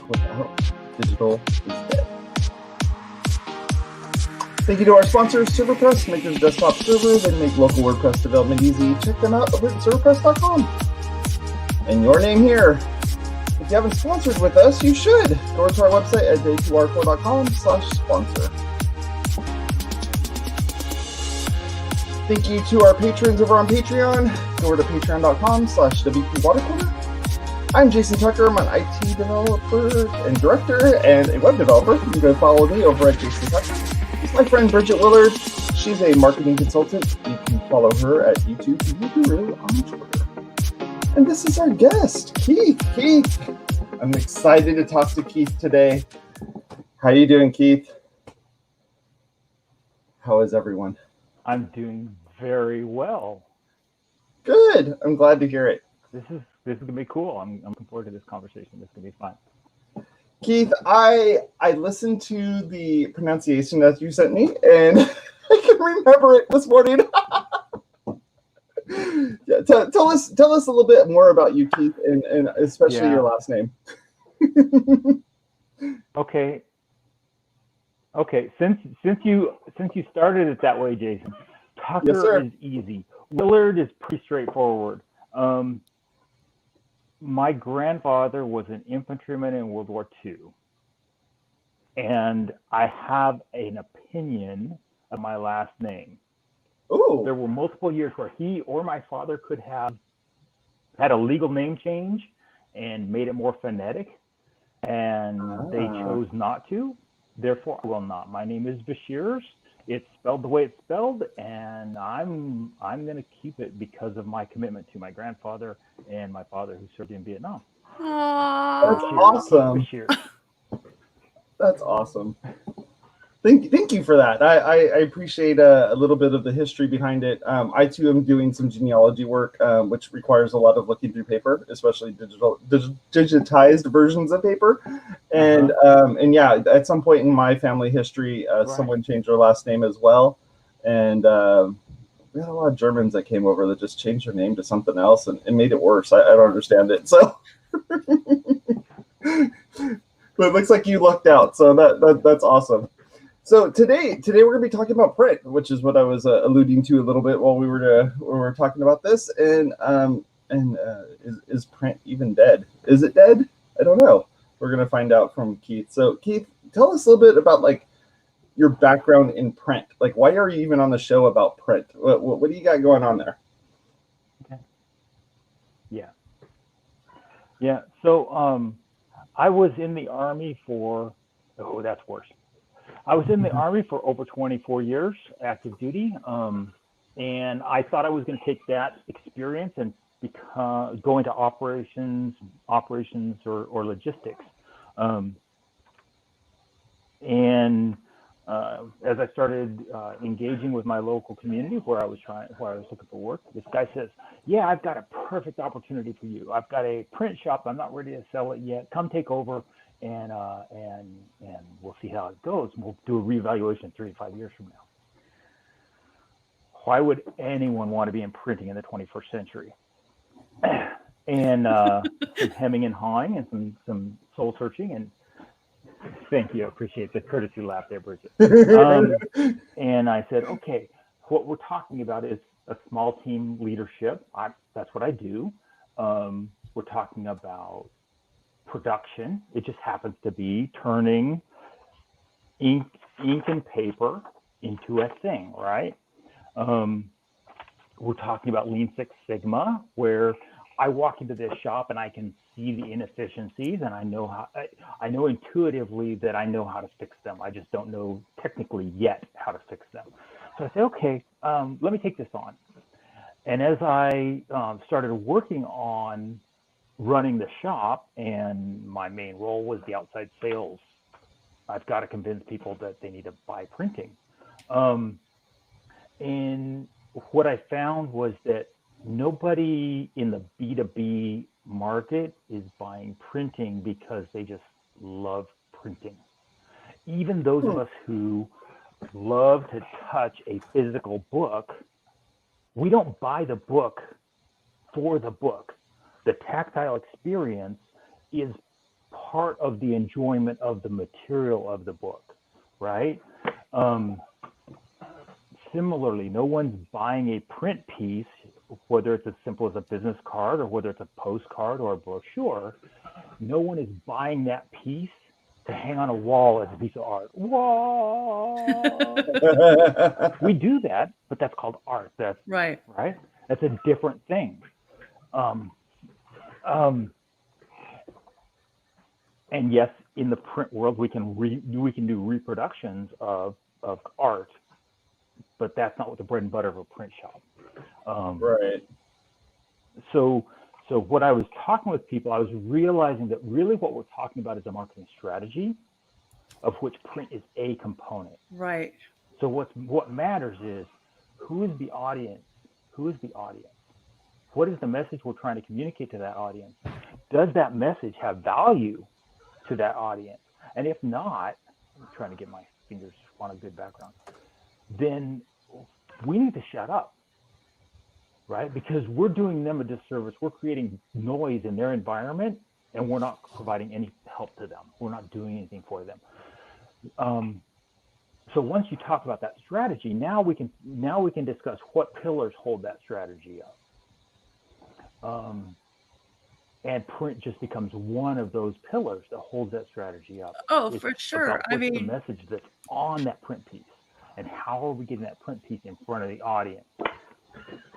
without digital is dead. Thank you to our sponsors, ServerPress, makers of desktop server. They make local WordPress development easy. Check them out over at serverpress.com. And your name here. If you haven't sponsored with us, you should. Go to our website at WPwatercooler.com/sponsor. Thank you to our patrons over on Patreon. Go over to patreon.com/WPwatercooler. I'm Jason Tucker. I'm an IT developer and director and a web developer. You can go follow me over at Jason Tucker. It's my friend Bridget Willard. She's a marketing consultant. You can follow her at YouTube Guru on Twitter. And this is our guest, Keith. Keith, I'm excited to talk to Keith today. How are you doing, Keith? How is everyone? I'm doing very well. Good. I'm glad to hear it. This is gonna be cool. I'm looking forward to this conversation. This is gonna be fun. Keith, I listened to the pronunciation that you sent me, and I can remember it this morning. Yeah, tell us a little bit more about you, Keith, and especially your last name. Okay. Since you started it that way, Jason, Tucker is easy. Willard is pretty straightforward. My grandfather was an infantryman in World War II, and I have an opinion of my last name. Ooh. There were multiple years where he or my father could have had a legal name change and made it more phonetic, and they chose not to. Therefore, I will not. My name is Bashirs. It's spelled the way it's spelled, and I'm going to keep it because of my commitment to my grandfather and my father who served in Vietnam. That's awesome. Bashirs. That's awesome. Thank you for that. I appreciate a little bit of the history behind it. I too am doing some genealogy work, which requires a lot of looking through paper, especially digitized versions of paper. And yeah, at some point in my family history, someone changed their last name as well. And we had a lot of Germans that came over that just changed their name to something else and made it worse. I don't understand it. So, but it looks like you lucked out. So that's awesome. So today we're going to be talking about print, which is what I was alluding to a little bit while we were talking about this. And is print even dead? Is it dead? I don't know. We're going to find out from Keith. So Keith, tell us a little bit about like your background in print. Like, why are you even on the show about print? What do you got going on there? Okay. Yeah. So I was in the Army for that's worse. I was in the Army for over 24 years, active duty, and I thought I was going to take that experience and go into operations or logistics. And as I started engaging with my local community where I was looking for work, this guy says, "Yeah, I've got a perfect opportunity for you. I've got a print shop. I'm not ready to sell it yet. Come take over." And we'll see how it goes. We'll do a reevaluation 3 to 5 years from now. Why would anyone want to be in printing in the 21st century? And some hemming and hawing and some soul searching. And thank you. I appreciate the courtesy laugh there, Bridget. And I said, okay, what we're talking about is a small team leadership. That's what I do. We're talking about production. It just happens to be turning ink and paper into a thing, right? We're talking about Lean Six Sigma, where I walk into this shop and I can see the inefficiencies, and I know intuitively that I know how to fix them. I just don't know technically yet how to fix them. So I say, okay, let me take this on. And as I started working on running the shop, and my main role was the outside sales, I've got to convince people that they need to buy printing. And what I found was that nobody in the B2B market is buying printing because they just love printing. Even those of us who love to touch a physical book, we don't buy the book for the book. The tactile experience is part of the enjoyment of the material of the book, right? Similarly, no one's buying a print piece, whether it's as simple as a business card or whether it's a postcard or a brochure. No one is buying that piece to hang on a wall as a piece of art. Whoa! We do that, but that's called art. That's Right. right. That's a different thing. And yes, in the print world, we can do reproductions of art, but that's not what the bread and butter of a print shop. Right. So what I was talking with people, I was realizing that really what we're talking about is a marketing strategy, of which print is a component. Right. So what matters is who is the audience? Who is the audience? What is the message we're trying to communicate to that audience? Does that message have value to that audience? And if not, I'm trying to get my fingers on a good background, then we need to shut up, right? Because we're doing them a disservice. We're creating noise in their environment, and we're not providing any help to them. We're not doing anything for them. So once you talk about that strategy, now we can discuss what pillars hold that strategy up. And print just becomes one of those pillars that holds that strategy up. Oh, It's for sure. about I what's the mean, message that's on that print piece, and how are we getting that print piece in front of the audience?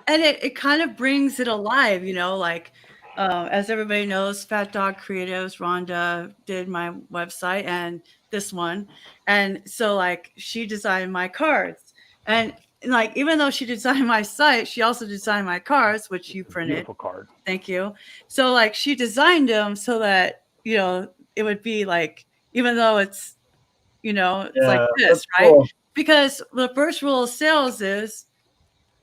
and it kind of brings it alive, like as everybody knows, Fat Dog Creatives, Rhonda did my website and this one. And so like she designed my cards. And like even though she designed my site, she also designed my cards, which you printed. Beautiful card. Thank you. So like she designed them so that, it would be like, even though it's, it's like this, right? Cool. Because the first rule of sales is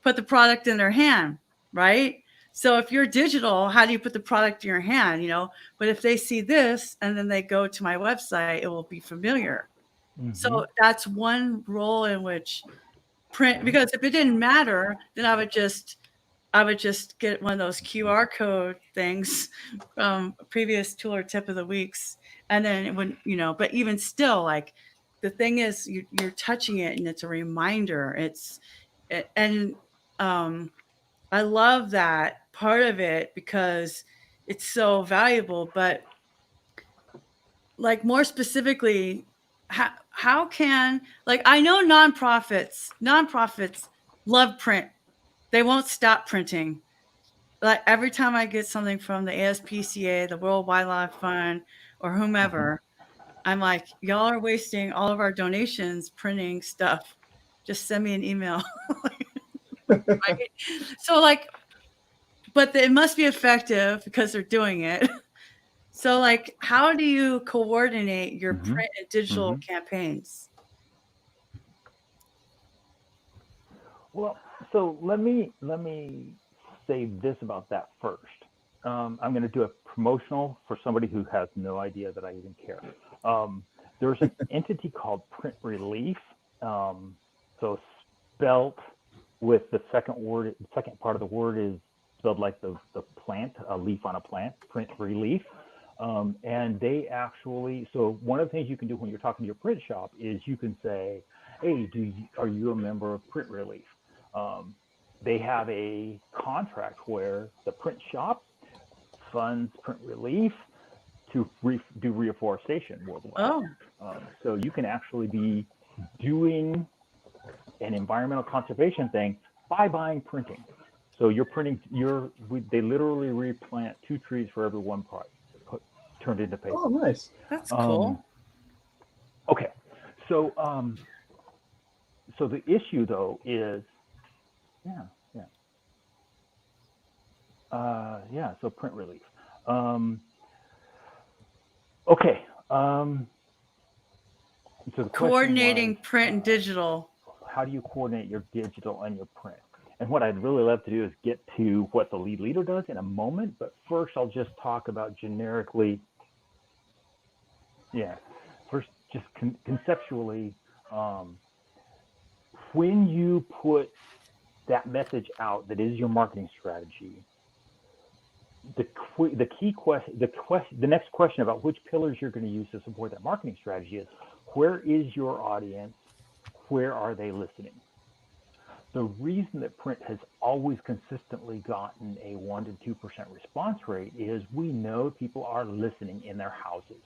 put the product in their hand, right? So if you're digital, how do you put the product in your hand, But if they see this and then they go to my website, it will be familiar. Mm-hmm. So that's one role in which print, because if it didn't matter, then I would just get one of those QR code things from previous tool or tip of the weeks. And then it would, but even still, like the thing is you're touching it and it's a reminder. I love that part of it because it's so valuable, but like more specifically, how can, like, I know nonprofits love print. They won't stop printing. Like every time I get something from the ASPCA, the World Wildlife Fund, or whomever, I'm like, y'all are wasting all of our donations printing stuff. Just send me an email. Right? So like, but it must be effective because they're doing it. So like, how do you coordinate your print and digital campaigns? Well, so let me say this about that first. I'm going to do a promotional for somebody who has no idea that I even care. There's an entity called Print Relief. So spelt with the second part of the word is spelled like the plant, a leaf on a plant, Print Relief. And they actually, so one of the things you can do when you're talking to your print shop is you can say, hey, are you a member of Print Relief? They have a contract where the print shop funds Print Relief to do reforestation worldwide. Oh. So you can actually be doing an environmental conservation thing by buying printing. So you're printing, they literally replant 2 trees for every 1 price turned into paper. Oh, nice. That's cool. Okay. So the issue though is, so Print Relief. Okay. So the coordinating was, print and digital. How do you coordinate your digital and your print? And what I'd really love to do is get to what the lead leader does in a moment, but first I'll just talk about generically. First, just conceptually, when you put that message out that is your marketing strategy, the key question, the next question about which pillars you're going to use to support that marketing strategy is, where is your audience? Where are they listening? The reason that print has always consistently gotten a 1 to 2% response rate is we know people are listening in their houses.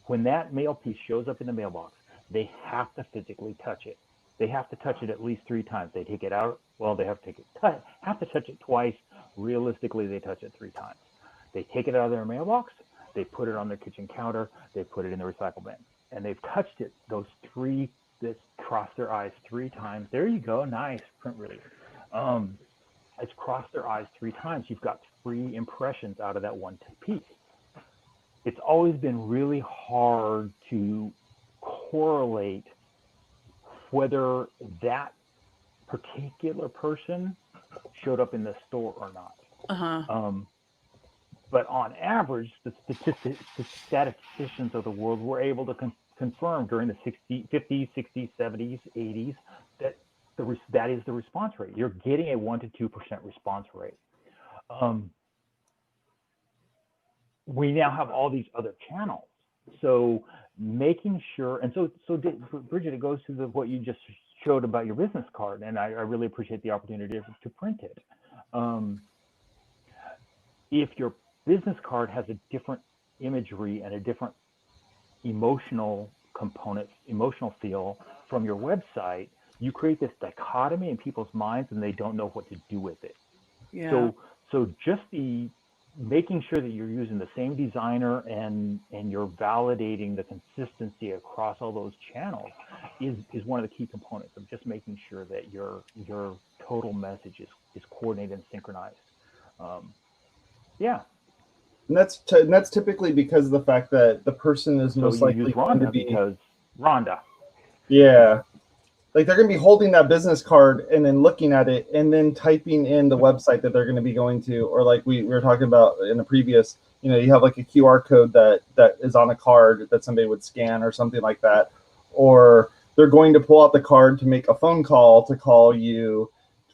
When that mail piece shows up in the mailbox, they have to physically touch it. They have to touch it at least 3 times. They take it out. Well, they have to touch it twice. Realistically, they touch it 3 times. They take it out of their mailbox. They put it on their kitchen counter. They put it in the recycle bin, and they've touched it. This crossed their eyes 3 times. There you go. Nice print release. It's crossed their eyes 3 times. You've got 3 impressions out of that one piece. It's always been really hard to correlate whether that particular person showed up in the store or not. But on average, the statisticians of the world were able to confirm during the 50s, 60s, 70s, 80s that that is the response rate. You're getting a 1 to 2% response rate. We now have all these other channels. So making sure, and so Bridget, it goes to what you just showed about your business card, and I really appreciate the opportunity to print it. If your business card has a different imagery and a different emotional component, emotional feel from your website, you create this dichotomy in people's minds and they don't know what to do with it. Yeah. So just making sure that you're using the same designer and you're validating the consistency across all those channels is one of the key components of just making sure that your total message is coordinated and synchronized. Yeah. And that's typically because of the fact that the person is most likely going to be Rhonda. Yeah. Like they're going to be holding that business card and then looking at it and then typing in the website that they're going to be going to, or like we were talking about in a previous, you have like a QR code that is on a card that somebody would scan or something like that, or they're going to pull out the card to make a phone call to call you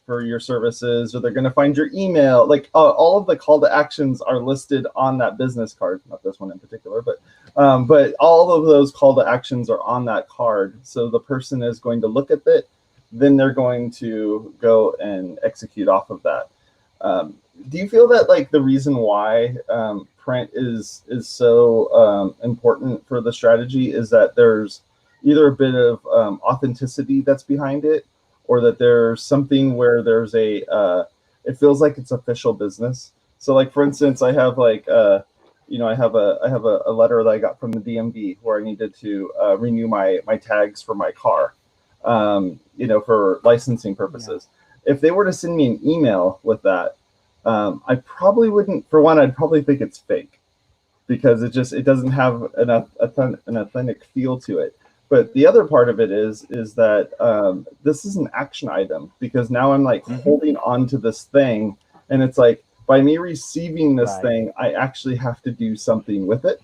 for your services, or they're going to find your email. Like all of the call to actions are listed on that business card, not this one in particular, but all of those call to actions are on that card. So the person is going to look at it, then they're going to go and execute off of that. Do you feel that like the reason why print is so important for the strategy is that there's either a bit of authenticity that's behind it, or that there's something where there's it feels like it's official business? So like, for instance, I have like, I have a letter that I got from the DMV where I needed to renew my tags for my car, for licensing purposes. Yeah. If they were to send me an email with that, I probably wouldn't, for one, I'd probably think it's fake because it doesn't have an authentic feel to it. But the other part of it is that this is an action item, because now I'm like holding on to this thing, and it's like, by me receiving this thing, I actually have to do something with it.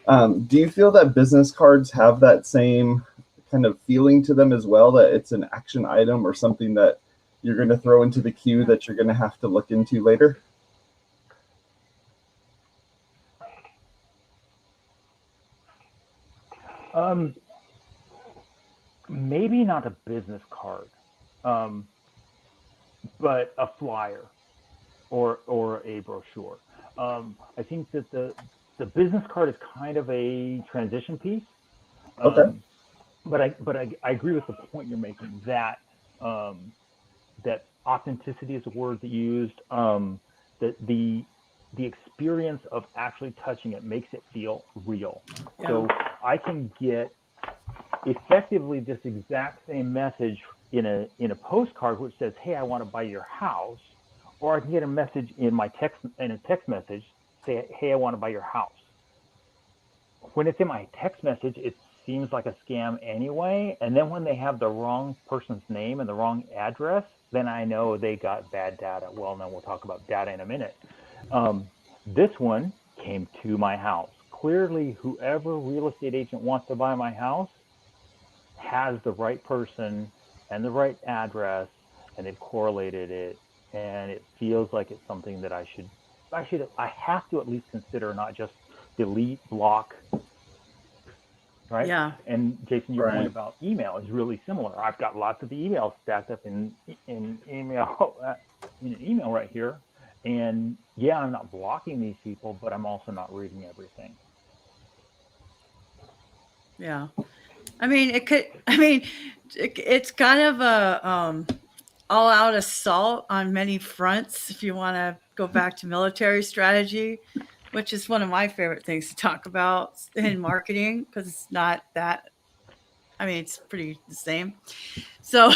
Do you feel that business cards have that same kind of feeling to them as well, that it's an action item or something that you're going to throw into the queue that you're going to have to look into later? Maybe not a business card, but a flyer or a brochure. I think that the business card is kind of a transition piece. Okay. But I agree with the point you're making, that that authenticity is a word that you used. That the experience of actually touching it makes it feel real. Yeah. So I can get effectively this exact same message in a postcard which says, "Hey, I want to buy your house," or I can get a message in a text message say, "Hey, I want to buy your house." When it's in my text message, it seems like a scam anyway. And then when they have the wrong person's name and the wrong address, then I know they got bad data. Well, then we'll talk about data in a minute. This one came to my house. Clearly, whoever real estate agent wants to buy my house has the right person and the right address, and they've correlated it, and it feels like it's something that I should have to at least consider not just delete, block, right? Yeah. And Jason, your Right. point about email is really similar. I've got lots of emails stacked up in email in an email right here, and yeah, I'm not blocking these people, but I'm also not reading everything. Yeah. It's kind of a all out assault on many fronts, if you want to go back to military strategy, which is one of my favorite things to talk about in marketing, because it's not that, it's pretty the same. So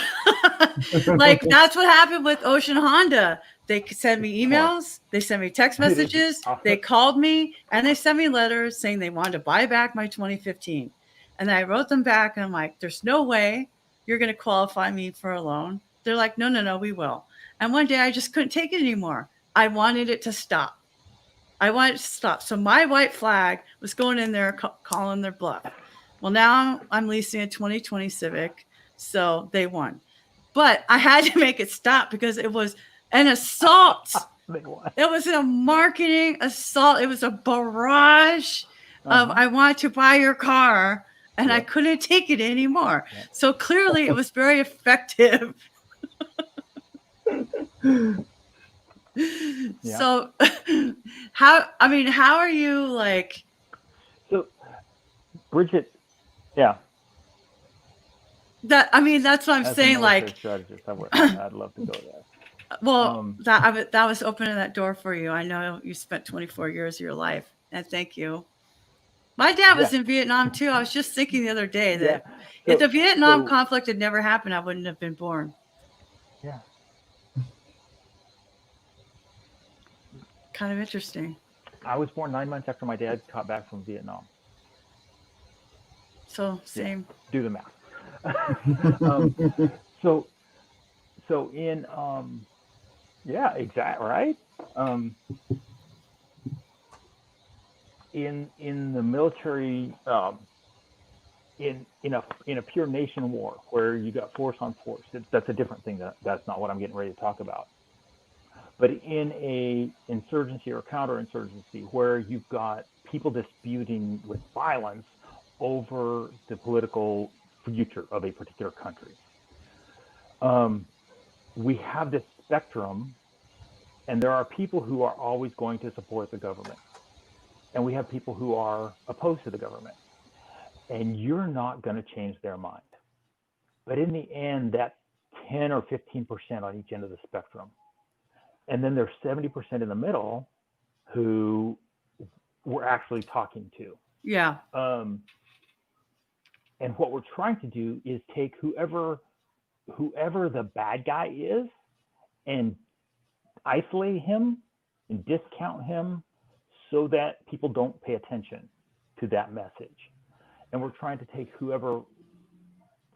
like that's what happened with Ocean Honda. They send me emails, they send me text messages, they called me, and they sent me letters saying they wanted to buy back my 2015. And I wrote them back, and I'm like, there's no way you're going to qualify me for a loan. They're like, no, we will. And one day I just couldn't take it anymore. I wanted it to stop. So my white flag was going in there calling their bluff. Well, now I'm leasing a 2020 Civic, so they won. But I had to make it stop because it was an assault. It was a marketing assault. It was a barrage of I want to buy your car, and I couldn't take it anymore. So clearly it was very effective. So how are you like? So Bridget, yeah. That's what I'm saying. Like, strategist, I'd love to go there. Well, that was opening that door for you. I know you spent 24 years of your life, and thank you. My dad was in Vietnam too. I was just thinking the other day that if the Vietnam conflict had never happened, I wouldn't have been born. Yeah. Kind of interesting. I was born 9 months after my dad got back from Vietnam. So same. Yeah, do the math. So in exactly right. In the military, in a pure nation war where you got force on force, that's a different thing. That's not what I'm getting ready to talk about. But in a insurgency or counterinsurgency where you've got people disputing with violence over the political future of a particular country, we have this spectrum, and there are people who are always going to support the government, and we have people who are opposed to the government, and you're not going to change their mind. But in the end, that's 10 or 15% on each end of the spectrum. And then there's 70% in the middle who we're actually talking to. Yeah. And what we're trying to do is take whoever the bad guy is and isolate him and discount him so that people don't pay attention to that message. And we're trying to take whoever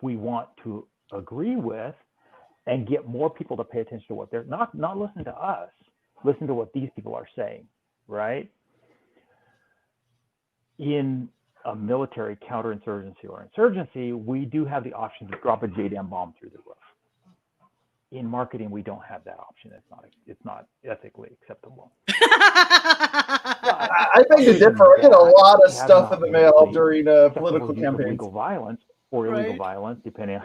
we want to agree with and get more people to pay attention to what they're not listen to us, listen to what these people are saying, right? In a military counterinsurgency or insurgency, we do have the option to drop a JDAM bomb through the roof. In marketing, we don't have that option. It's not ethically acceptable. I beg to differ. I get a lot of stuff in the mail during political campaigns. Illegal violence or illegal violence, depending on.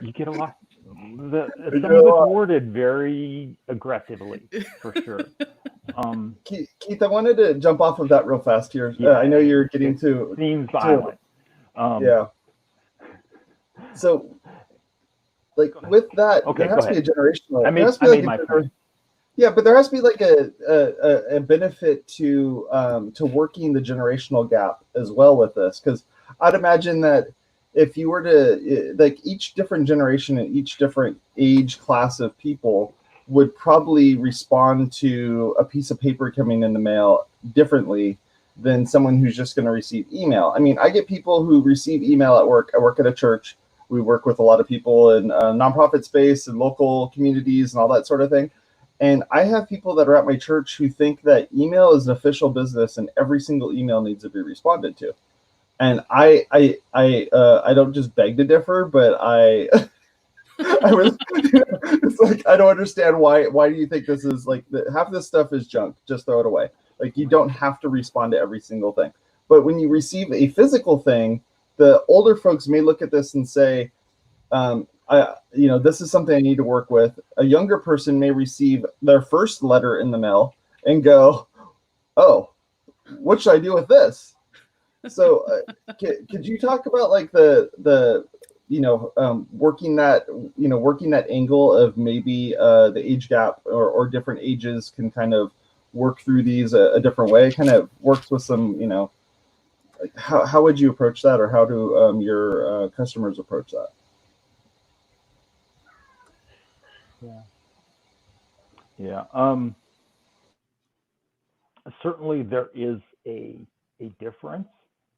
You get a lot. Some of it's worded very aggressively, for sure. Keith, I wanted to jump off of that real fast here. I know you're getting to seems violent. So, like with that, there has to be a generational. I made my point. Yeah, but there has to be like a benefit to working the generational gap as well with this, because I'd imagine that if you were to like each different generation and each different age class of people would probably respond to a piece of paper coming in the mail differently than someone who's just going to receive email. I mean, I get people who receive email at work. I work at a church. We work with a lot of people in nonprofit space and local communities and all that sort of thing. And I have people that are at my church who think that email is an official business and every single email needs to be responded to. And I don't just beg to differ, but I It's like, I don't understand why do you think this is like half of this stuff is junk, just throw it away. Like, you don't have to respond to every single thing. But when you receive a physical thing, the older folks may look at this and say, this is something I need to work with. A younger person may receive their first letter in the mail and go, oh, what should I do with this? So could you talk about like the working that angle of maybe the age gap or different ages can kind of work through these a different way? It kind of works with some, like how would you approach that, or how do your customers approach that? Yeah. Certainly there is a difference.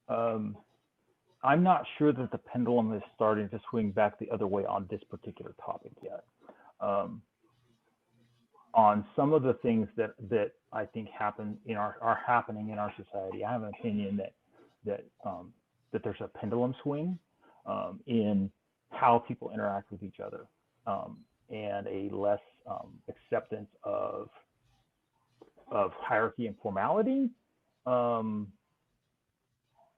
I'm not sure that the pendulum is starting to swing back the other way on this particular topic yet. On some of the things that I think are happening in our society, I have an opinion that there's a pendulum swing in how people interact with each other, and a less acceptance of hierarchy and formality.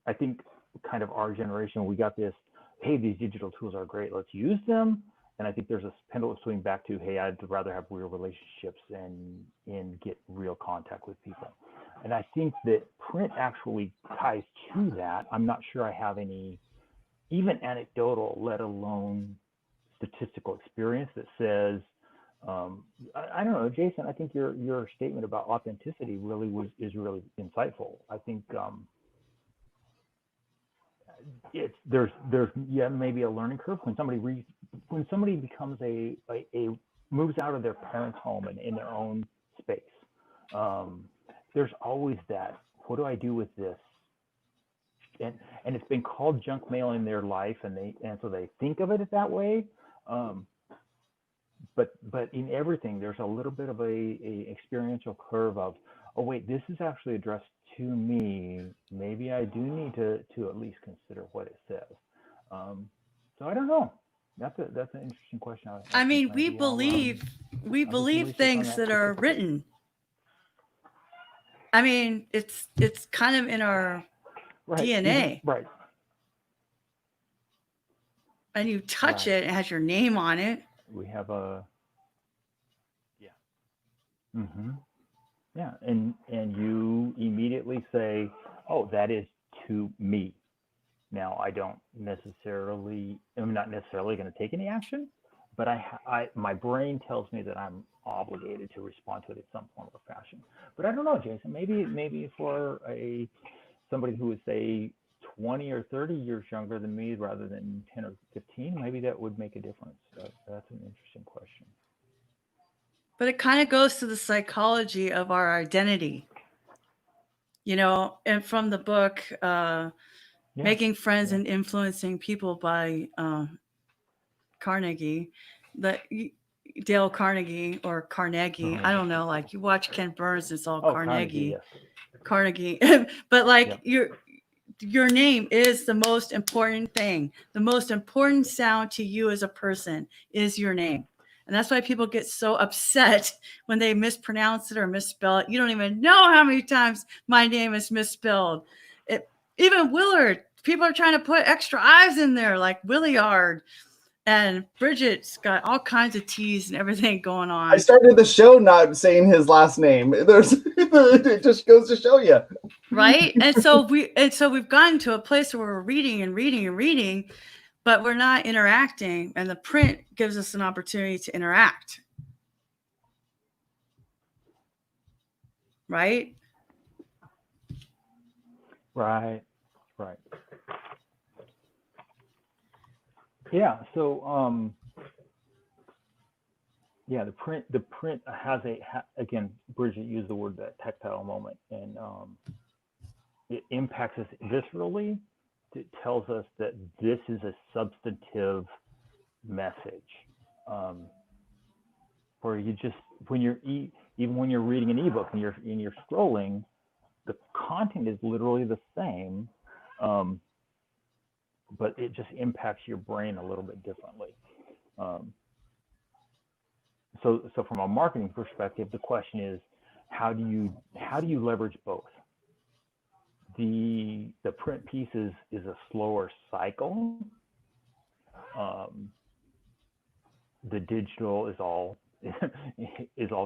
I think kind of our generation, we got this, hey, these digital tools are great, let's use them. And I think there's a pendulum swing back to, hey, I'd rather have real relationships and get real contact with people. And I think that print actually ties to that. I'm not sure I have any, even anecdotal, let alone statistical experience that says, I don't know, Jason, I think your statement about authenticity is really insightful. I think there's maybe a learning curve when somebody becomes a moves out of their parents' home and in their own space. There's always that, what do I do with this? And it's been called junk mail in their life, and so they think of it that way. But in everything, there's a little bit of a experiential curve of, oh wait, this is actually addressed to me. Maybe I do need to at least consider what it says. So I don't know. That's an interesting question. I mean, we believe things that are written. I mean, it's kind of in our DNA. Right. And you touch it, it has your name on it. We have and you immediately say, oh, that is to me. Now, I'm not necessarily going to take any action, but my brain tells me that I'm obligated to respond to it in some form or fashion. But I don't know, Jason, maybe for somebody who is, say, 20 or 30 years younger than me rather than 10 or 15, maybe that would make a difference. That's an interesting question. But it kind of goes to the psychology of our identity, and from the book, Making Friends and Influencing People by Carnegie, Dale Carnegie or Carnegie. I don't know, like you watch Ken Burns, it's all Carnegie. Carnegie. But like your name is the most important thing. The most important sound to you as a person is your name. And that's why people get so upset when they mispronounce it or misspell it. You don't even know how many times my name is misspelled. Even Willard, people are trying to put extra I's in there, like Williard. And Bridget's got all kinds of T's and everything going on. I started the show not saying his last name. It just goes to show you. Right? And so we've gotten to a place where we're reading and reading and reading, but we're not interacting, and the print gives us an opportunity to interact. Right? Right. Yeah. So, the print has again, Bridget used the word that tactile moment, and it impacts us viscerally. It tells us that this is a substantive message. Where you just, even when you're reading an ebook and you're scrolling, the content is literally the same, but it just impacts your brain a little bit differently. so from a marketing perspective, the question is, how do you leverage both? The print piece is a slower cycle. The digital is all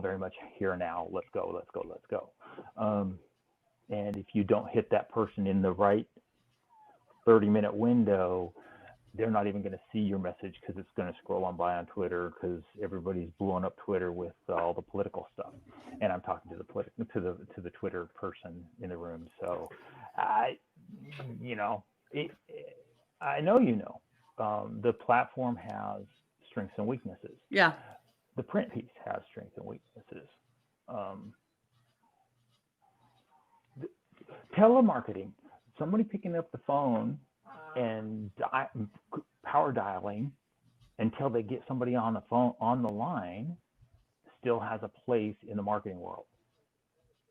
very much here now. Let's go. And if you don't hit that person in the right 30-minute window, they're not even going to see your message because it's going to scroll on by on Twitter because everybody's blowing up Twitter with all the political stuff. And I'm talking to the Twitter person in the room. So I know the platform has strengths and weaknesses. Yeah. The print piece has strengths and weaknesses. Telemarketing, somebody picking up the phone and power dialing until they get somebody on the line still has a place in the marketing world.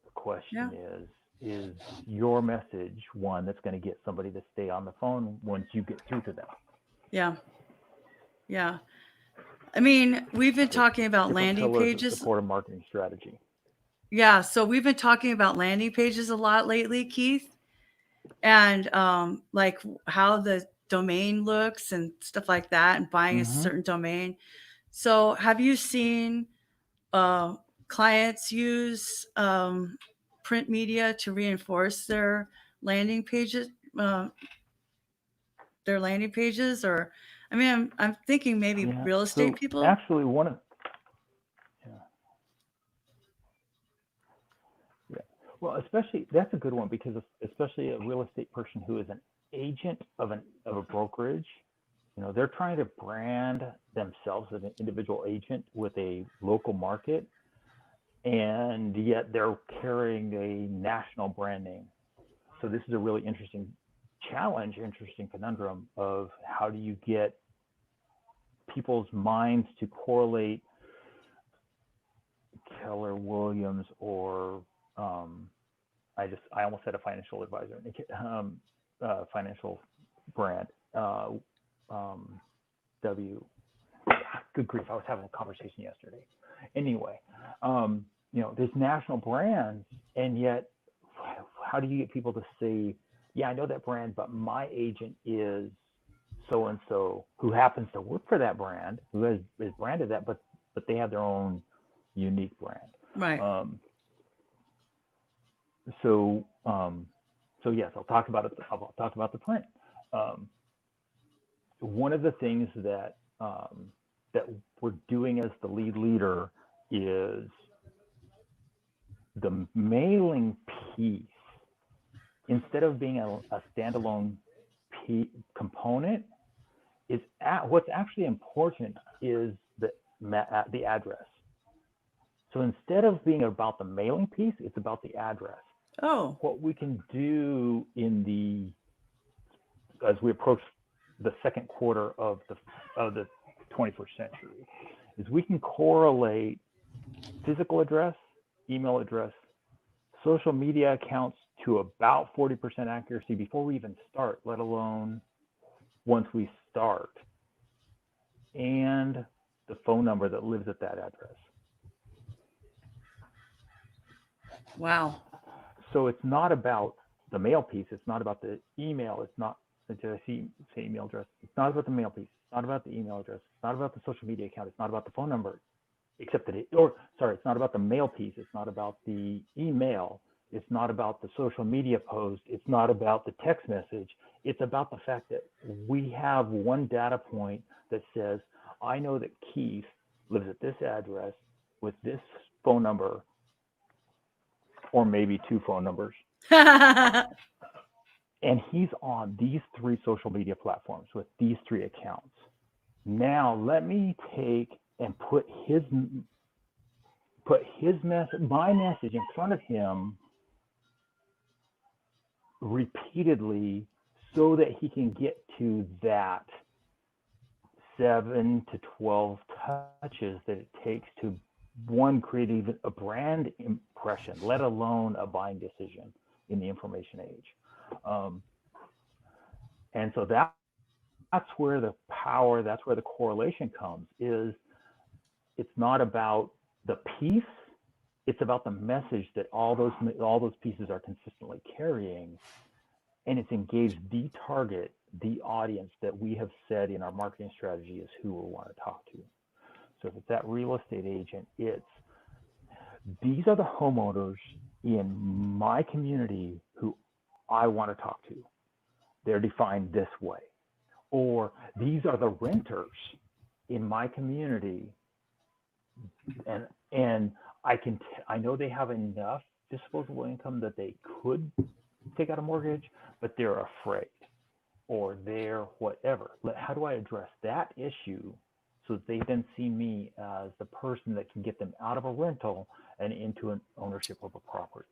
The question is your message one that's going to get somebody to stay on the phone once you get through to them? Yeah. I mean, we've been talking about landing pages. Support a marketing strategy. Yeah, so we've been talking about landing pages a lot lately, Keith, and like how the domain looks and stuff like that, and buying a certain domain. So, have you seen clients use print media to reinforce their landing pages? Or I mean, I'm thinking maybe real estate people. Actually, well, especially that's a good one because especially a real estate person who is an agent of a brokerage, they're trying to brand themselves as an individual agent with a local market, and yet they're carrying a national brand name. So this is a really interesting conundrum of how do you get people's minds to correlate Keller Williams or I almost said a financial advisor, financial brand. Good grief, I was having a conversation yesterday. Anyway, there's national brands, and yet how do you get people to say, yeah, I know that brand, but my agent is so-and-so who happens to work for that brand, who is branded that, but they have their own unique brand. Right. So yes, I'll talk about it. I'll talk about the print. One of the things that we're doing as the lead leader is the mailing piece. Instead of being a standalone component, what's actually important is the address. So instead of being about the mailing piece, it's about the address. Oh. What we can do as we approach the second quarter of the 21st century is we can correlate physical address, email address, social media accounts to about 40% accuracy before we even start, let alone once we start, and the phone number that lives at that address. Wow. So it's not about the mail piece. It's not about the email. It's not, did I say email address? It's not about the mail piece. It's not about the email address. It's not about the social media account. It's not about the phone number, it's not about the mail piece. It's not about the email. It's not about the social media post. It's not about the text message. It's about the fact that we have one data point that says, I know that Keith lives at this address with this phone number, or maybe two phone numbers. And he's on these 3 social media platforms with these 3 accounts. Now let me take and put my message in front of him repeatedly so that he can get to that 7 to 12 touches that it takes to create even a brand impression, let alone a buying decision in the information age. And so that's where the power, that's where the correlation comes, is it's not about the piece, it's about the message that all those pieces are consistently carrying, and it's engaged the target, the audience that we have said in our marketing strategy is who we want to talk to. So if it's that real estate agent, these are the homeowners in my community who I want to talk to. They're defined this way. Or these are the renters in my community, and I know they have enough disposable income that they could take out a mortgage, but they're afraid, or they're whatever. How do I address that issue so that they then see me as the person that can get them out of a rental and into an ownership of a property?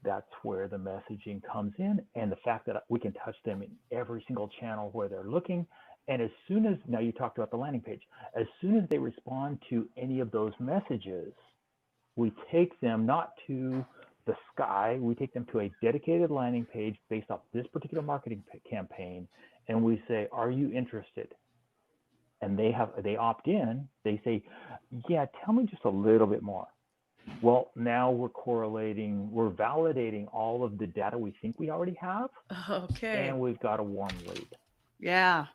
That's where the messaging comes in, and the fact that we can touch them in every single channel where they're looking. And as soon as, now you talked about the landing page, as soon as they respond to any of those messages, we take them not to the sky, we take them to a dedicated landing page based off this particular marketing campaign, and we say, are you interested? And they opt in, they say, yeah, tell me just a little bit more. Well, now we're validating all of the data we think we already have. Okay. And we've got a warm lead. Yeah.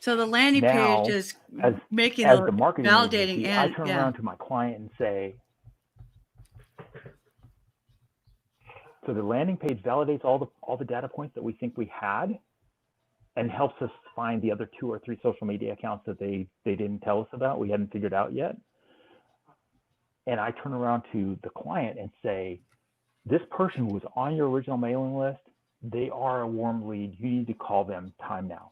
So the landing now, page is as the marketing validating, agency, I turn around to my client and say, so the landing page validates all the data points that we think we had, and helps us find the other 2 or 3 social media accounts that they didn't tell us about, we hadn't figured out yet. And I turn around to the client and say, this person who was on your original mailing list, they are a warm lead. You need to call them time now,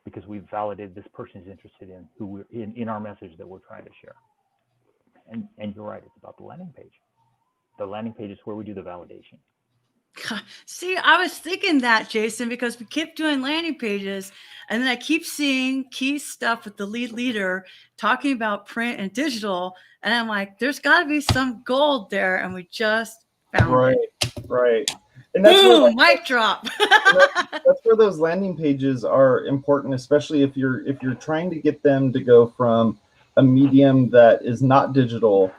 because we've validated this person is interested in who we're in our message that we're trying to share. And you're right, it's about the landing page. The landing page is where we do the validation. See, I was thinking that, Jason, because we keep doing landing pages, and then I keep seeing key stuff with the lead leader talking about print and digital, and I'm like, there's got to be some gold there, and we just found it. Right. And that's boom, mic drop. that's where those landing pages are important, especially if you're trying to get them to go from a medium that is not digital,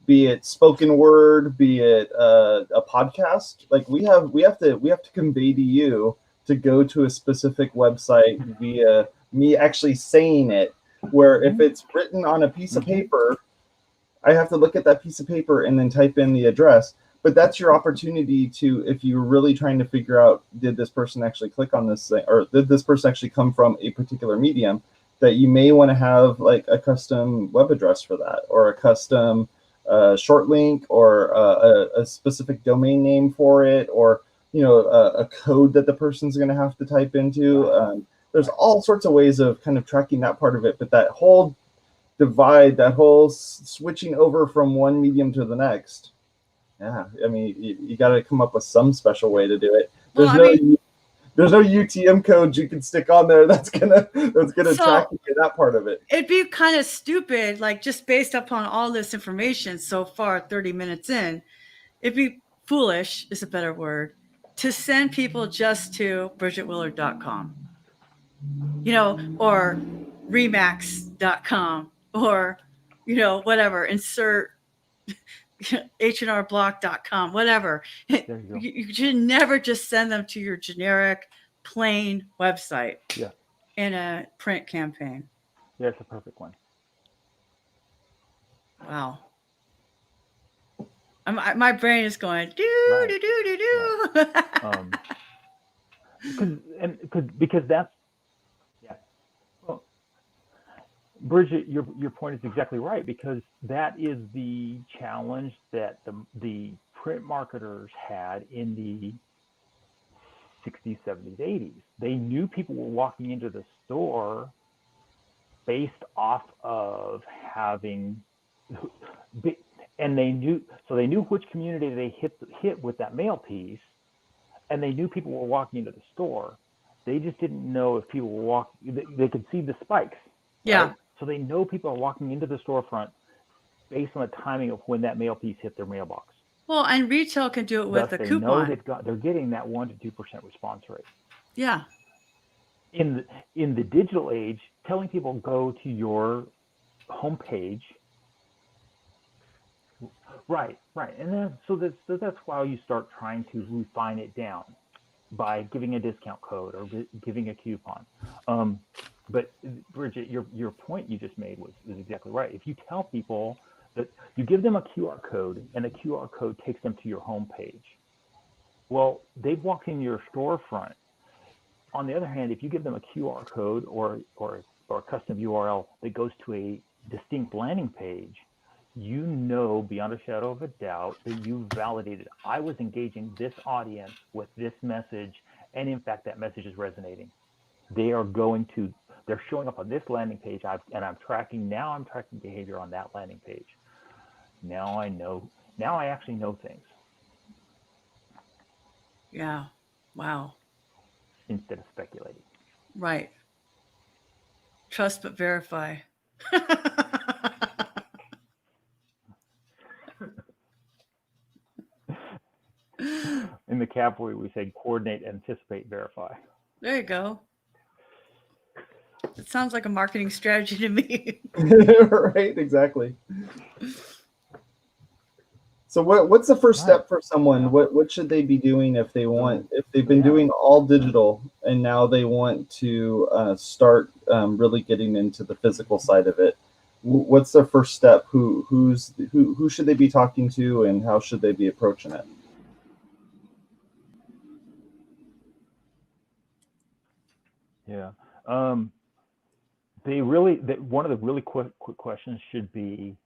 be it spoken word, be it a podcast. Like we have to convey to you to go to a specific website via me actually saying it. Where if it's written on a piece of paper, I have to look at that piece of paper and then type in the address. But that's your opportunity to, if you're really trying to figure out, did this person actually click on this thing, or did this person actually come from a particular medium, that you may want to have like a custom web address for that, or a custom short link, or a specific domain name for it, or a code that the person's going to have to type into. There's all sorts of ways of kind of tracking that part of it, but that whole divide, that whole switching over from one medium to the next, yeah, I mean, you got to come up with some special way to do it. There's no UTM code you can stick on there that's gonna track you to that part of it. It'd be kind of stupid, like just based upon all this information so far, 30 minutes in, it'd be foolish, is a better word, to send people just to BridgetWillard.com, or Remax.com, or whatever, insert HNRBlock.com, whatever. You should never just send them to your generic, plain website in a print campaign. Yeah, it's a perfect one. Wow. My brain is going, do. Because that's, well, Bridget, your point is exactly right, because that is the challenge that the print marketers had in the 60s, 70s, 80s. They knew people were walking into the store based off of having, and they knew which community they hit with that mail piece, and they knew people were walking into the store. They just didn't know if people were walking. They could see the spikes. Yeah. Right? So they know people are walking into the storefront based on the timing of when that mail piece hit their mailbox. Well, and retail can do it with a coupon. They're getting that 1% to 2% response rate. Yeah. in the digital age, telling people go to your homepage. Right, and then so that's why you start trying to refine it down by giving a discount code or giving a coupon. But Bridget, your point you just made was exactly right. If you tell people that you give them a QR code and the QR code takes them to your homepage, well, they've walked in your storefront. On the other hand, if you give them a QR code or a custom URL that goes to a distinct landing page, you know beyond a shadow of a doubt that you validated, I was engaging this audience with this message, and in fact that message is resonating. They're showing up on this landing page, I'm tracking behavior on that landing page. Now I actually know things. Yeah. Wow. Instead of speculating. Right. Trust but verify. In the cavalry, we say coordinate, anticipate, verify. There you go. It sounds like a marketing strategy to me. Right, exactly. So what's the first step for someone? What should they be doing if they've been doing all digital and now they want to start really getting into the physical side of it? What's their first step? Who should they be talking to, and how should they be approaching it? Yeah. One of the really quick questions should be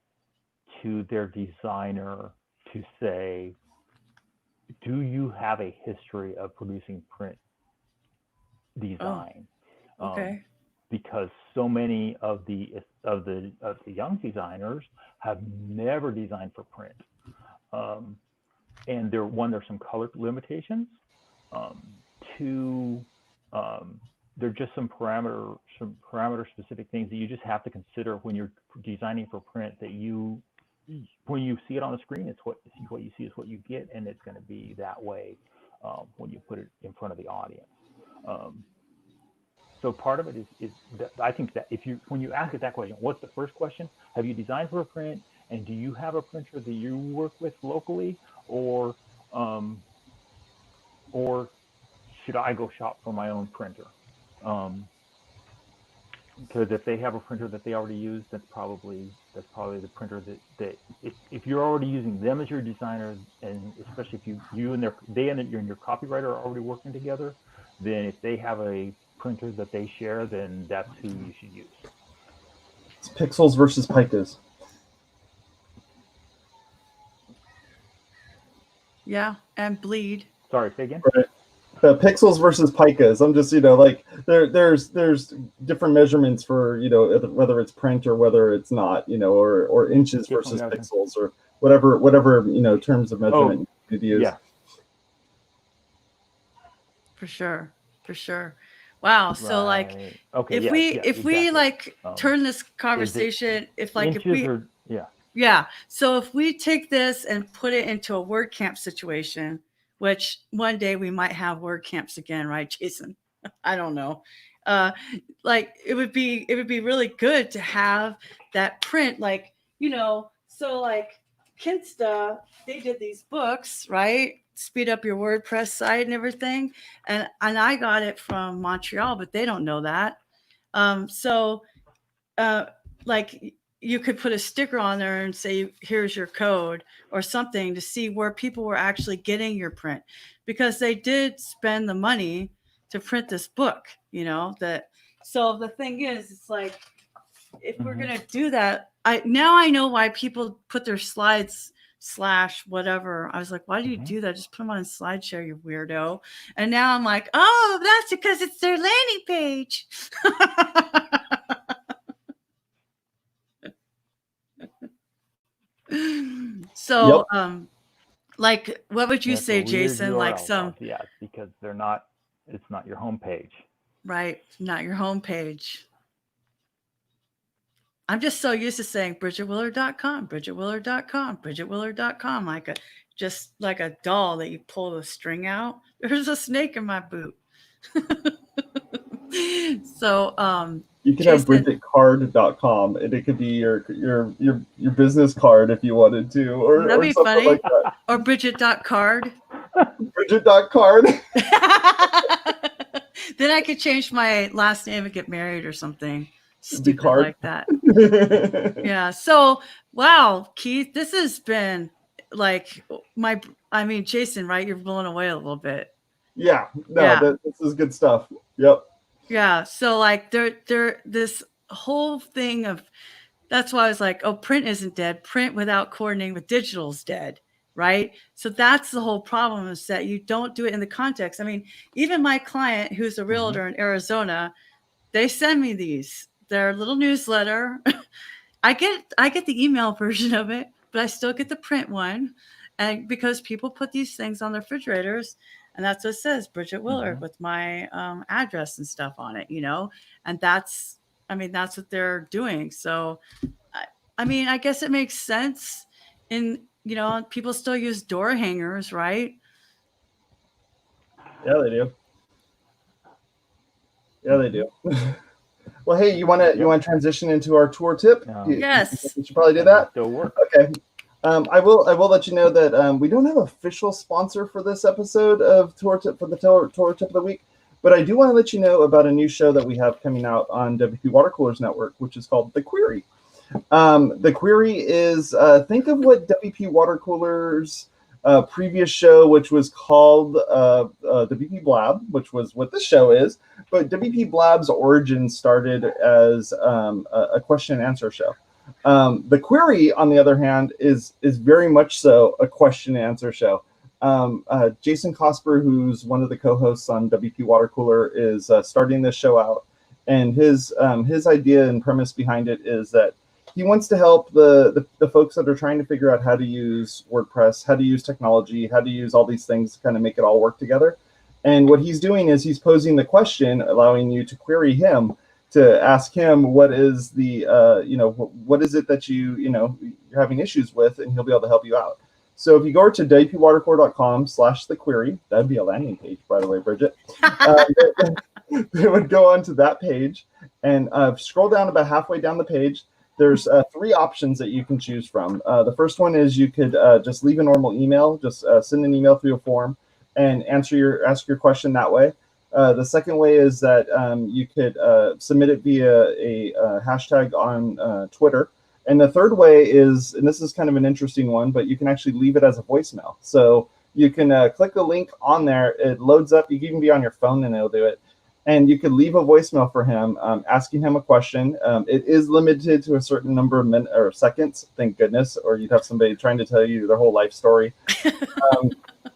to their designer to say, do you have a history of producing print design? Okay. Because so many of the young designers have never designed for print. And there's some color limitations. Two, there are just some parameter specific things that you just have to consider when you're designing for print, that when you see it on the screen, it's what you see is what you get, and it's going to be that way when you put it in front of the audience. So part of it is that I think that when you ask it that question, what's the first question? Have you designed for a print, and do you have a printer that you work with locally, or should I go shop for my own printer? Because if they have a printer that they already use, that's probably the printer that if you're already using them as your designer, and especially if you and your copywriter are already working together, then if they have a printer that they share, then that's who you should use. It's pixels versus picas. Yeah, and bleed. Sorry, say again. Right. The pixels versus picas. I'm just, like there's different measurements for, whether it's print or whether it's not, or inches versus pixels or whatever, terms of measurement you could use. Yeah. For sure. Wow. Right. So if we turn this conversation, so if we take this and put it into a WordCamp situation, which one day we might have WordCamps again, right, Jason? I don't know. It would be really good to have that print, so Kinsta, they did these books, right? Speed up your WordPress site and everything. And I got it from Montreal, but they don't know that. You could put a sticker on there and say, here's your code or something to see where people were actually getting your print, because they did spend the money to print this book, so the thing is, it's if we're going to do that, I know why people put their slides / whatever. I was like, why do you do that? Just put them on SlideShare, you weirdo. And now I'm like, oh, that's because it's their landing page. So, what would you say, Jason? Yes, because it's not your homepage. Right, not your homepage. I'm just so used to saying BridgetWiller.com, BridgetWiller.com, BridgetWiller.com, just like a doll that you pull the string out. There's a snake in my boot. So, You could have Jason, bridgetcard.com, and it could be your business card if you wanted to, that'd or be something funny. like that. Or Bridget.card. Bridget.card. Then I could change my last name and get married or something It'd be stupid card. like that. Yeah. So, wow, Keith, this has been like Jason, right? You're blown away a little bit. Yeah. No, Yeah. this is good stuff. Yep. Yeah. So like this whole thing of, that's why I was like, oh, print isn't dead. Print without coordinating with digital is dead. Right. So that's the whole problem, is that you don't do it in the context. I mean, even my client, who's a realtor in Arizona, they send me their little newsletter. I get the email version of it, but I still get the print one. And because people put these things on their refrigerators, and that's what it says, Bridget Willard, with my address and stuff on it, and that's what they're doing. So, I guess it makes sense. People still use door hangers, right? Yeah, they do. Yeah, they do. Well, hey, you want to transition into our tour tip? Yes. You should probably do that. Still work. Okay. I will let you know that we don't have an official sponsor for this episode of Tour Tip for the Tour Tip of the Week, but I do want to let you know about a new show that we have coming out on WP Watercoolers Network, which is called The Query. The Query is think of what WP Watercoolers previous show, which was called WP Blab, which was what this show is. But WP Blab's origin started as a question and answer show. The Query, on the other hand, is very much so a question and answer show. Jason Cosper, who's one of the co-hosts on WP Watercooler, is starting this show out, and his idea and premise behind it is that he wants to help the folks that are trying to figure out how to use WordPress, how to use technology, how to use all these things to kind of make it all work together. And what he's doing is he's posing the question, allowing you to query him, to ask him what is the what is it that you're having issues with, and he'll be able to help you out. So if you go to wpwatercooler.com/thequery, that'd be a landing page, by the way, Bridget. They would go onto that page and scroll down about halfway down the page. There's 3 options that you can choose from. The first one is you could just leave a normal email, just send an email through a form and ask your question that way. The second way is that you could submit it via a hashtag on Twitter. And the third way is, and this is kind of an interesting one, but you can actually leave it as a voicemail. So you can click the link on there. It loads up. You can even be on your phone and it'll do it. And you could leave a voicemail for him, asking him a question. It is limited to a certain number of minutes or seconds, thank goodness, or you'd have somebody trying to tell you their whole life story,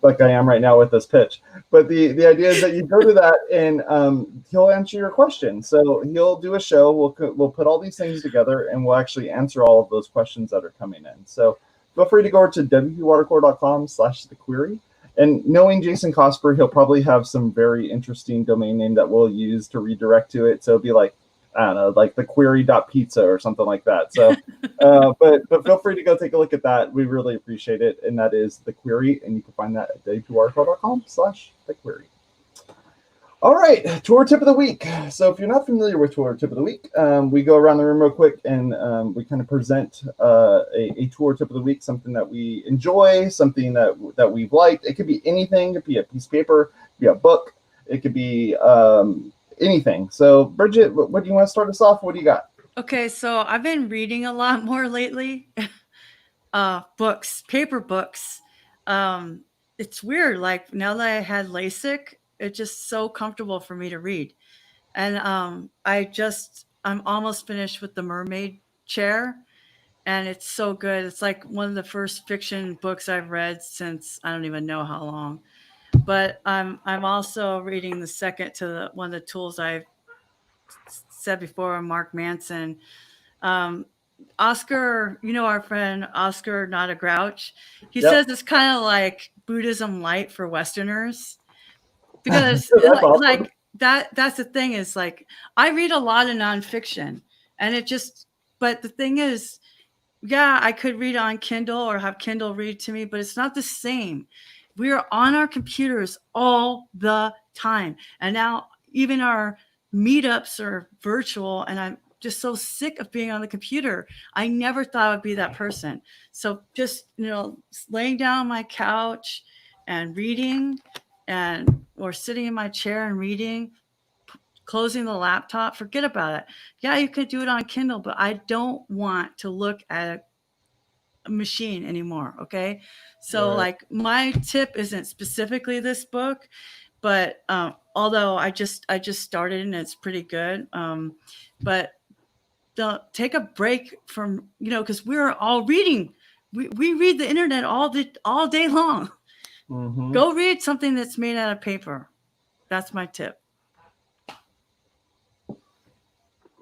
like I am right now with this pitch. But the idea is that you go to that and he'll answer your question. So he'll do a show. We'll put all these things together and we'll actually answer all of those questions that are coming in. So feel free to go to wpwatercooler.com/thequery. And knowing Jason Cosper, he'll probably have some very interesting domain name that we'll use to redirect to it. So it'll be like, I don't know, like thequery.pizza or something like that. So, but feel free to go take a look at that. We really appreciate it. And that is The Query. And you can find that at wpwatercooler.com/thequery. All right, tour tip of the week. So if you're not familiar with tour tip of the week, we go around the room real quick and we kind of present a tour tip of the week, something that we enjoy, something that we've liked. It could be anything. It could be a piece of paper, it could be a book, it could be anything. So Bridget, what do you want to start us off? What do you got? Okay, so I've been reading a lot more lately. Books, paper books. It's weird. Like now that I had LASIK, it's just so comfortable for me to read. And I'm almost finished with The Mermaid Chair, and it's so good. It's like one of the first fiction books I've read since I don't even know how long. But I'm also reading the second to one of the tools I've said before, Mark Manson. Oscar, our friend Oscar, not a grouch. He says it's kind of like Buddhism light for Westerners. Because like that's the thing, is like I read a lot of nonfiction, and but the thing is, yeah, I could read on Kindle or have Kindle read to me, but it's not the same. We are on our computers all the time, and now even our meetups are virtual, and I'm just so sick of being on the computer. I never thought I'd be that person. So just, laying down on my couch and reading, or sitting in my chair and reading, closing the laptop, forget about it. Yeah, you could do it on Kindle, but I don't want to look at a machine anymore. Okay. So Right. like my tip isn't specifically this book, but although I just started and it's pretty good. But take a break from, because we're all reading. We read the internet all day long. Mm-hmm. Go read something that's made out of paper. That's my tip.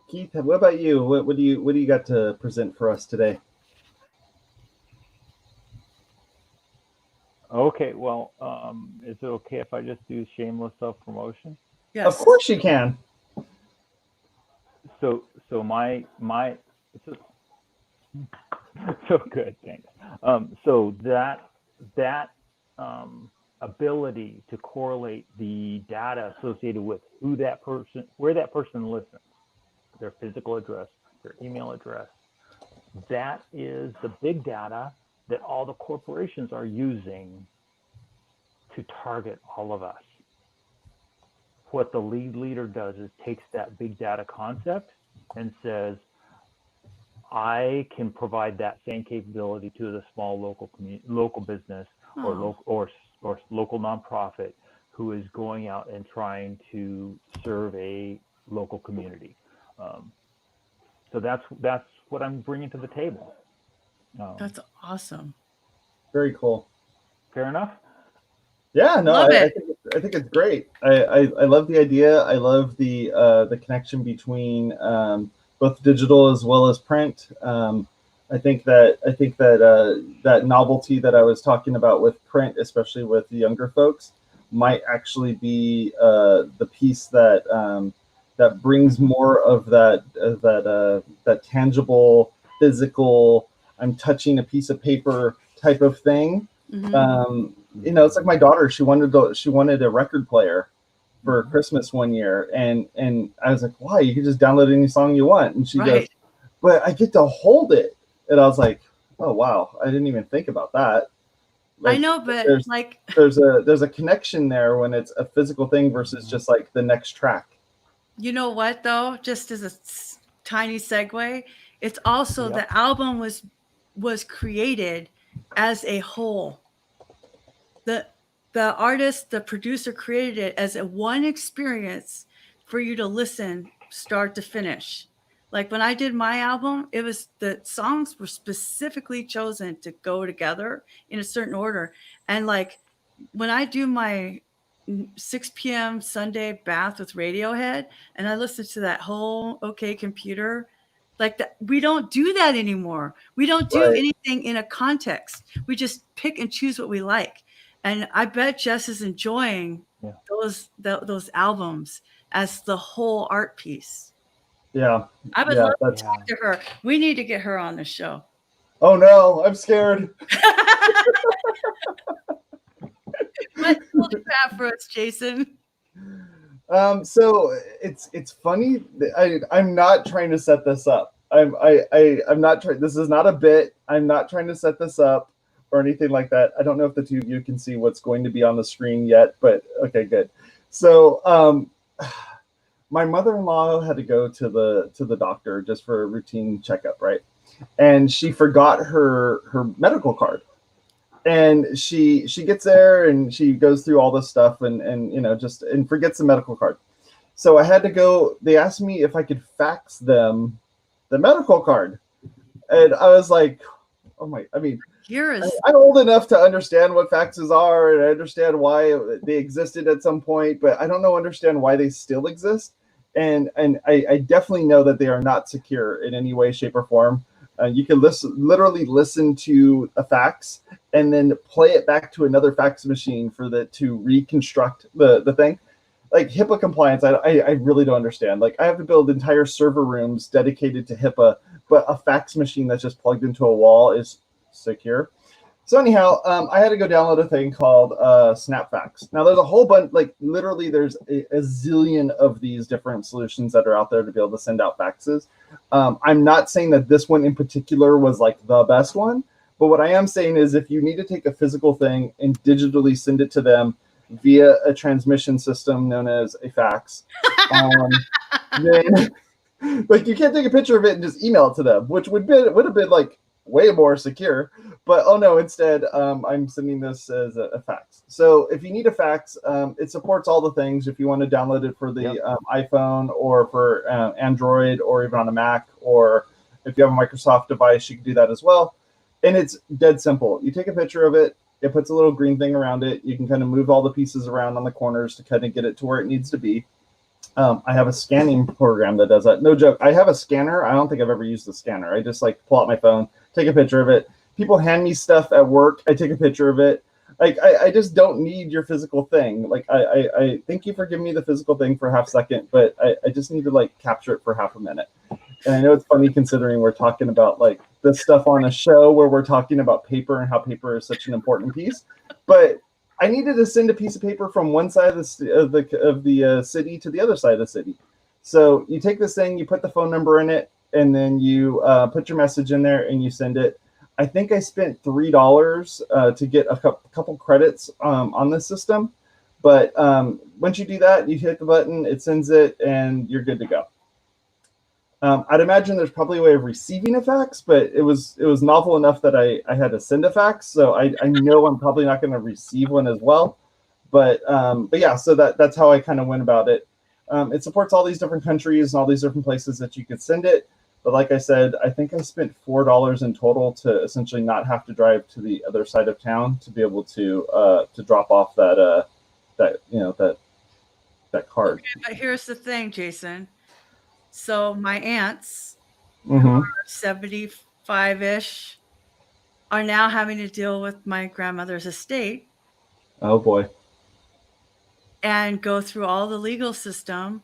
Keith, what about you? What do you got to present for us today? Okay, well, is it okay if I just do shameless self-promotion? Yes. Of course you can. So so good, thanks. So that ability to correlate the data associated with where that person listens, their physical address, their email address, that is the big data that all the corporations are using to target all of us. What the lead leader does is takes that big data concept and says, I can provide that same capability to the small local business or local nonprofit who is going out and trying to serve a local community. So that's what I'm bringing to the table. That's awesome. Very cool. Fair enough? Yeah, no, Love I it. think it's great. I love the idea. I love the connection between both digital as well as print. I think that that novelty that I was talking about with print, especially with the younger folks, might actually be the piece that that brings more of that tangible, physical, I'm touching a piece of paper type of thing. Mm-hmm. It's like my daughter. She wanted a record player for Christmas one year, and I was like, "Why? You can just download any song you want." And she goes, "But I get to hold it." And I was like, "Oh wow, I didn't even think about that." I know, but there's a connection there when it's a physical thing versus just like the next track. You know what though? Just as a tiny segue, it's also the album was created as a whole. The artist, the producer created it as a one experience for you to listen start to finish. Like when I did my album, the songs were specifically chosen to go together in a certain order. And like when I do my 6 p.m. Sunday bath with Radiohead and I listen to that whole OK Computer, like that, we don't do that anymore. We don't do anything in a context. We just pick and choose what we like. And I bet Jess is enjoying those albums as the whole art piece. Yeah. I would love to talk to her. We need to get her on the show. Oh no, I'm scared. What do you have for us, Jason? So it's funny. I'm not trying to set this up. I'm not trying. This is not a bit. I'm not trying to set this up or anything like that. I don't know if the two of you can see what's going to be on the screen yet, but okay, good. So my mother-in-law had to go to the doctor just for a routine checkup, right? And she forgot her medical card. And she gets there and she goes through all this stuff and forgets the medical card. So I had to go. They asked me if I could fax them the medical card, and I was like, "Oh my!" I mean, I'm old enough to understand what faxes are, and I understand why they existed at some point, but I don't understand why they still exist. And I definitely know that they are not secure in any way, shape, or form. You can literally listen to a fax and then play it back to another fax machine to reconstruct the thing. Like HIPAA compliance, I really don't understand. Like I have to build entire server rooms dedicated to HIPAA, but a fax machine that's just plugged into a wall is secure. So anyhow, I had to go download a thing called SnapFax. Now there's a whole bunch, like literally there's a zillion of these different solutions that are out there to be able to send out faxes. I'm not saying that this one in particular was like the best one, but what I am saying is if you need to take a physical thing and digitally send it to them via a transmission system known as a fax, then like you can't take a picture of it and just email it to them, which would have been like way more secure. But oh no, instead I'm sending this as a fax. So if you need a fax, it supports all the things. If you want to download it for the iPhone or for Android or even on a Mac, or if you have a Microsoft device, you can do that as well. And it's dead simple. You take a picture of it. It puts a little green thing around it. You can kind of move all the pieces around on the corners to kind of get it to where it needs to be. I have a scanning program that does that. No joke. I have a scanner. I don't think I've ever used a scanner. I just like pull out my phone, take a picture of it. People hand me stuff at work. I take a picture of it. Like I just don't need your physical thing. Like I thank you for giving me the physical thing for a half second, but I just need to like capture it for half a minute. And I know it's funny considering we're talking about like this stuff on a show where we're talking about paper and how paper is such an important piece, but I needed to send a piece of paper from one side of the city to the other side of the city. So you take this thing, you put the phone number in it, and then you put your message in there and you send it. I think I spent $3 to get a couple credits on this system. But once you do that, you hit the button, it sends it, and you're good to go. I'd imagine there's probably a way of receiving a fax, but it was novel enough that I had to send a fax. So I know I'm probably not going to receive one as well. But yeah, so that's how I kind of went about it. It supports all these different countries and all these different places that you could send it. But like I said, I think I spent $4 in total to essentially not have to drive to the other side of town to be able to drop off that card. Okay, but here's the thing, Jason. So my aunts, who Mm-hmm. are 75-ish, are now having to deal with my grandmother's estate Oh boy. and go through all the legal system,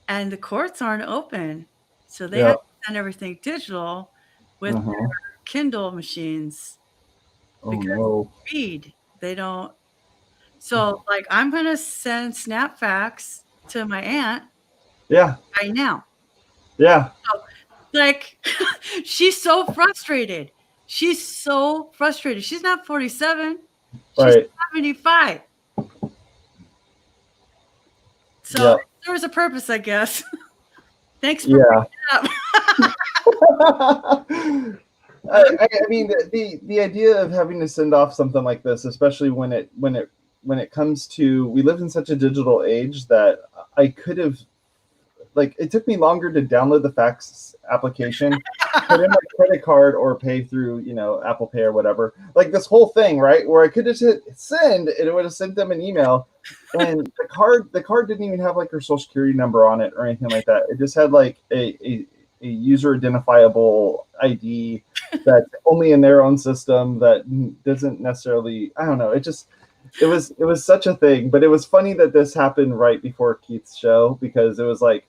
and the courts aren't open. So they Yeah. have to send everything digital with Uh-huh. their Kindle machines Oh because no. read, they don't. So like I'm gonna send SnapFax to my aunt Yeah. right now. Yeah. Like she's so frustrated. She's so frustrated. She's not 47. She's Right. 75. So Yeah. there was a purpose, I guess. Thanks for Yeah. bringing it up. I mean the idea of having to send off something like this, especially when it comes to, we live in such a digital age that I could have, like, it took me longer to download the fax application, put in my credit card or pay through, Apple Pay or whatever. Like this whole thing, right? Where I could have hit send and it would have sent them an email. And the card didn't even have like her social security number on it or anything like that. It just had like a user identifiable ID that's only in their own system that doesn't necessarily, I don't know. It was such a thing, but it was funny that this happened right before Keith's show, because it was like,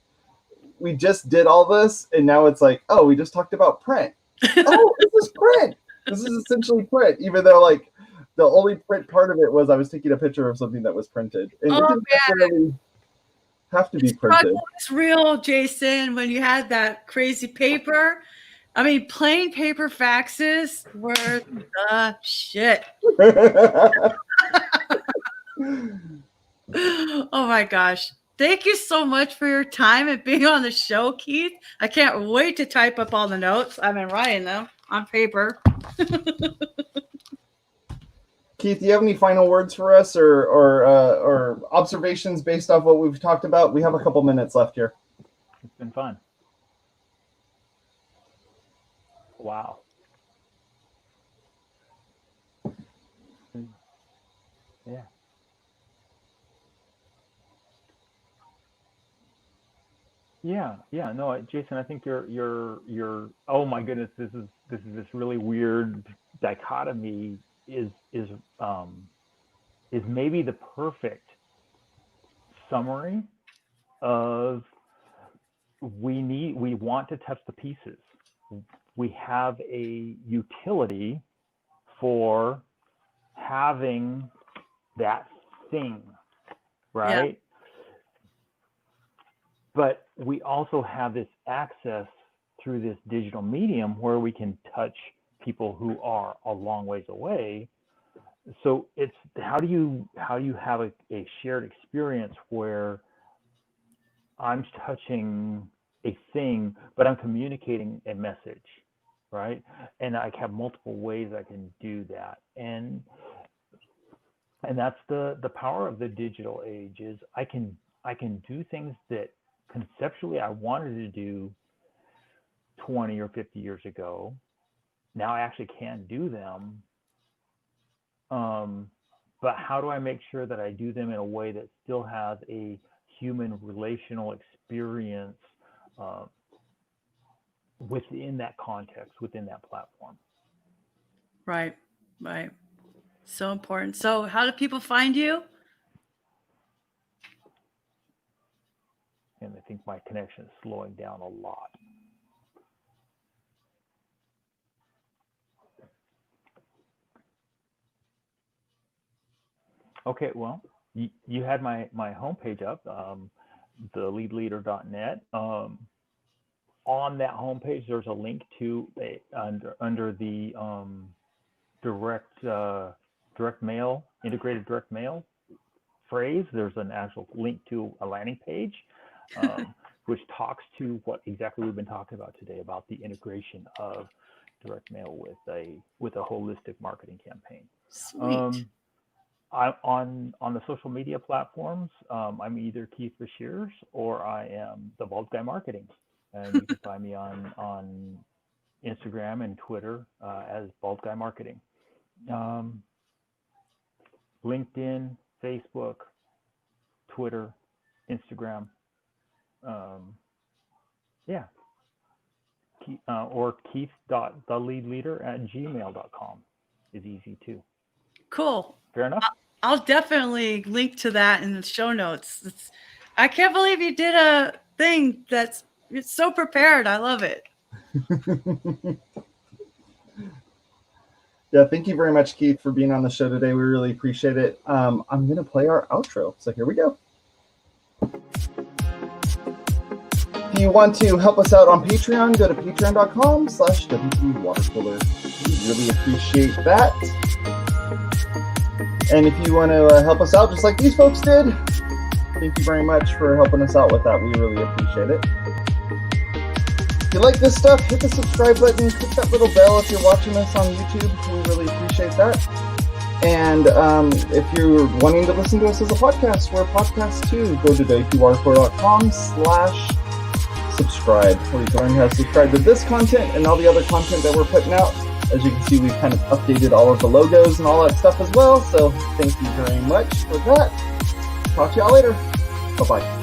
we just did all this and now it's like, oh, we just talked about print. Oh, this is print. This is essentially print, even though like the only print part of it was I was taking a picture of something that was printed. And it didn't necessarily have to be printed. Struggle was real, Jason, when you had that crazy paper. I mean, plain paper faxes were the shit. Oh my gosh. Thank you so much for your time and being on the show, Keith. I can't wait to type up all the notes. I've been writing them on paper. Keith, do you have any final words for us or observations based off what we've talked about? We have a couple minutes left here. It's been fun. Wow. Yeah. Yeah. No, Jason, I think you're. Oh my goodness, this is this really weird dichotomy is maybe the perfect summary of we want to test the pieces. We have a utility for having that thing, right? Yeah. But we also have this access through this digital medium where we can touch people who are a long ways away. So it's how do you have a shared experience where I'm touching a thing, but I'm communicating a message, right? And I have multiple ways I can do that. And that's the power of the digital age is I can do things that conceptually I wanted to do 20 or 50 years ago. Now I actually can do them. But how do I make sure that I do them in a way that still has a human relational experience within that context, within that platform? Right. So important. So how do people find you? And I think my connection is slowing down a lot. Okay, well, you had my homepage up, theleadleader.net. On that homepage, there's a link to under the direct mail, integrated direct mail phrase. There's an actual link to a landing page, which talks to what exactly we've been talking about today about the integration of direct mail with a holistic marketing campaign. Sweet. On the social media platforms, I'm either Keith Bashirs or I am the Bald Guy Marketing, and you can find me on Instagram and Twitter as Bald Guy Marketing. LinkedIn, Facebook, Twitter, Instagram, or keith.theleadleader@gmail.com is easy too. Cool. Fair enough. I'll definitely link to that in the show notes. I can't believe you did a thing it's so prepared. I love it. Yeah, thank you very much, Keith, for being on the show today. We really appreciate it. I'm going to play our outro. So here we go. If you want to help us out on Patreon, go to patreon.com/WPwatercooler. We really appreciate that. And if you want to help us out just like these folks did, thank you very much for helping us out with that. We really appreciate it. If you like this stuff, hit the subscribe button, click that little bell if you're watching us on YouTube. We really appreciate that. And if you're wanting to listen to us as a podcast, we're a podcast too. Go to WPwatercooler.com/subscribe, where you can learn how to subscribe to this content and all the other content that we're putting out. As you can see, we've kind of updated all of the logos and all that stuff as well. So thank you very much for that. Talk to y'all later. Bye-bye.